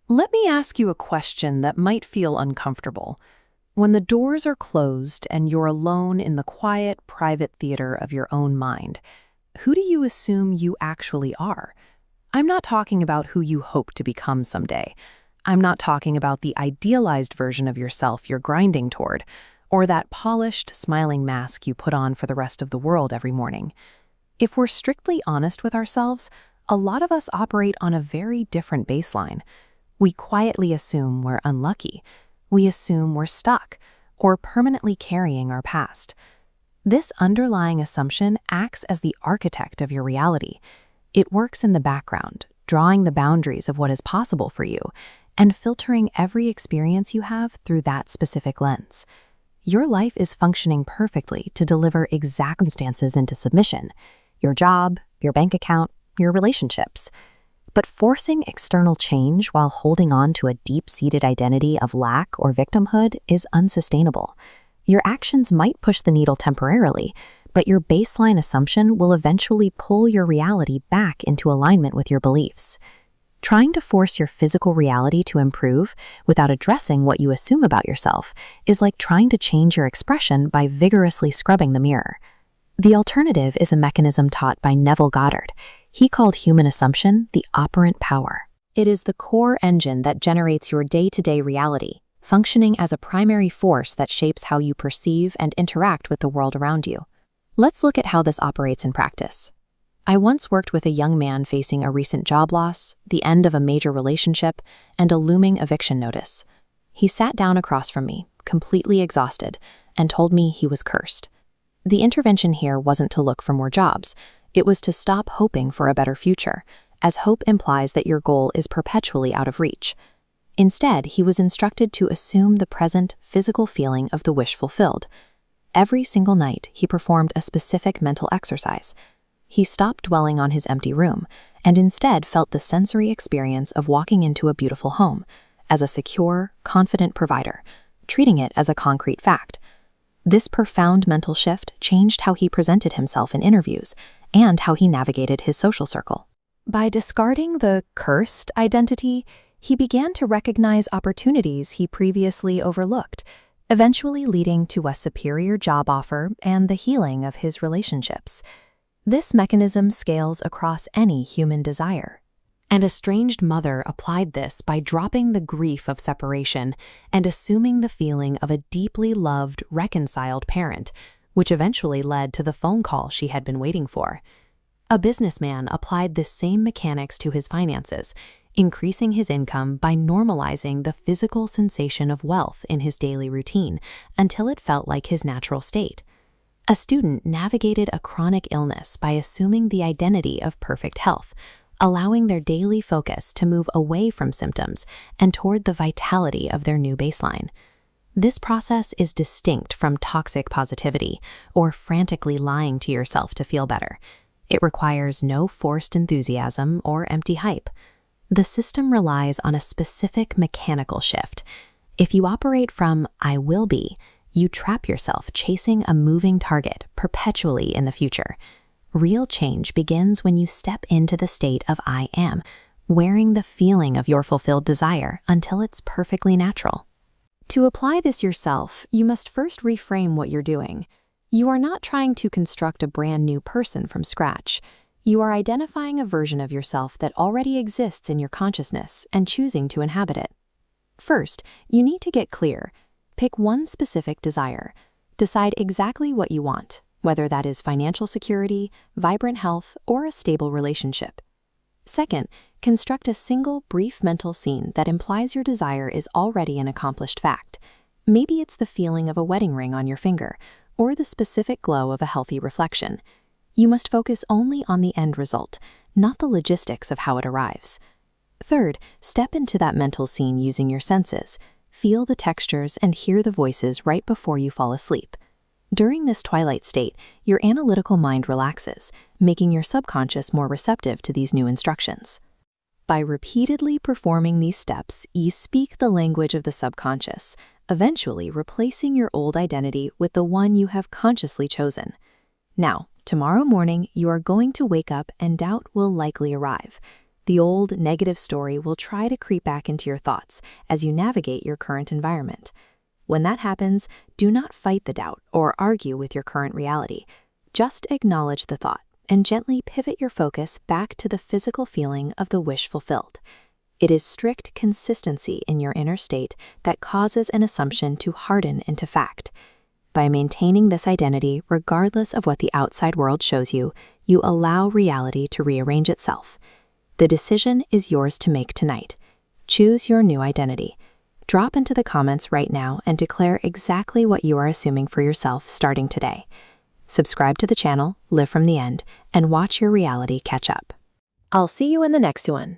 Let me ask you a question that might feel uncomfortable. When the doors are closed and you're alone in the quiet, private theater of your own mind, who do you assume you actually are? I'm not talking about who you hope to become someday. I'm not talking about the idealized version of yourself you're grinding toward, or that polished, smiling mask you put on for the rest of the world every morning. If we're strictly honest with ourselves, a lot of us operate on a very different baseline. We quietly assume we're unlucky. We assume we're stuck, or permanently carrying our past. This underlying assumption acts as the architect of your reality. It works in the background, drawing the boundaries of what is possible for you, and filtering every experience you have through that specific lens. Your life is functioning perfectly to deliver exact circumstances into submission: your job, your bank account, your relationships. But forcing external change while holding on to a deep-seated identity of lack or victimhood is unsustainable. Your actions might push the needle temporarily, but your baseline assumption will eventually pull your reality back into alignment with your beliefs. Trying to force your physical reality to improve without addressing what you assume about yourself is like trying to change your expression by vigorously scrubbing the mirror. The alternative is a mechanism taught by Neville Goddard. He called human assumption the operant power. It is the core engine that generates your day-to-day reality, functioning as a primary force that shapes how you perceive and interact with the world around you. Let's look at how this operates in practice. I once worked with a young man facing a recent job loss, the end of a major relationship, and a looming eviction notice. He sat down across from me, completely exhausted, and told me he was cursed. The intervention here wasn't to look for more jobs. It was to stop hoping for a better future, as hope implies that your goal is perpetually out of reach. Instead, he was instructed to assume the present physical feeling of the wish fulfilled. Every single night, he performed a specific mental exercise. He stopped dwelling on his empty room and instead felt the sensory experience of walking into a beautiful home as a secure, confident provider, treating it as a concrete fact. This profound mental shift changed how he presented himself in interviews and how he navigated his social circle. By discarding the cursed identity, he began to recognize opportunities he previously overlooked, eventually leading to a superior job offer and the healing of his relationships. This mechanism scales across any human desire. An estranged mother applied this by dropping the grief of separation and assuming the feeling of a deeply loved, reconciled parent, which eventually led to the phone call she had been waiting for. A businessman applied this same mechanics to his finances, increasing his income by normalizing the physical sensation of wealth in his daily routine until it felt like his natural state. A student navigated a chronic illness by assuming the identity of perfect health, allowing their daily focus to move away from symptoms and toward the vitality of their new baseline. This process is distinct from toxic positivity or frantically lying to yourself to feel better. It requires no forced enthusiasm or empty hype. The system relies on a specific mechanical shift. If you operate from "I will be," you trap yourself chasing a moving target perpetually in the future. Real change begins when you step into the state of "I am," wearing the feeling of your fulfilled desire until it's perfectly natural. To apply this yourself, you must first reframe what you're doing. You are not trying to construct a brand new person from scratch. You are identifying a version of yourself that already exists in your consciousness and choosing to inhabit it. First, you need to get clear. Pick one specific desire. Decide exactly what you want, whether that is financial security, vibrant health, or a stable relationship. Second, construct a single, brief mental scene that implies your desire is already an accomplished fact. Maybe it's the feeling of a wedding ring on your finger, or the specific glow of a healthy reflection. You must focus only on the end result, not the logistics of how it arrives. Third, step into that mental scene using your senses. Feel the textures and hear the voices right before you fall asleep. During this twilight state, your analytical mind relaxes, making your subconscious more receptive to these new instructions. By repeatedly performing these steps, you speak the language of the subconscious, eventually replacing your old identity with the one you have consciously chosen. Now, tomorrow morning, you are going to wake up and doubt will likely arrive. The old negative story will try to creep back into your thoughts as you navigate your current environment. When that happens, do not fight the doubt or argue with your current reality. Just acknowledge the thought and gently pivot your focus back to the physical feeling of the wish fulfilled. It is strict consistency in your inner state that causes an assumption to harden into fact. By maintaining this identity regardless of what the outside world shows you, you allow reality to rearrange itself. The decision is yours to make tonight. Choose your new identity. Drop into the comments right now and declare exactly what you are assuming for yourself starting today. Subscribe to the channel, live from the end, and watch your reality catch up. I'll see you in the next one.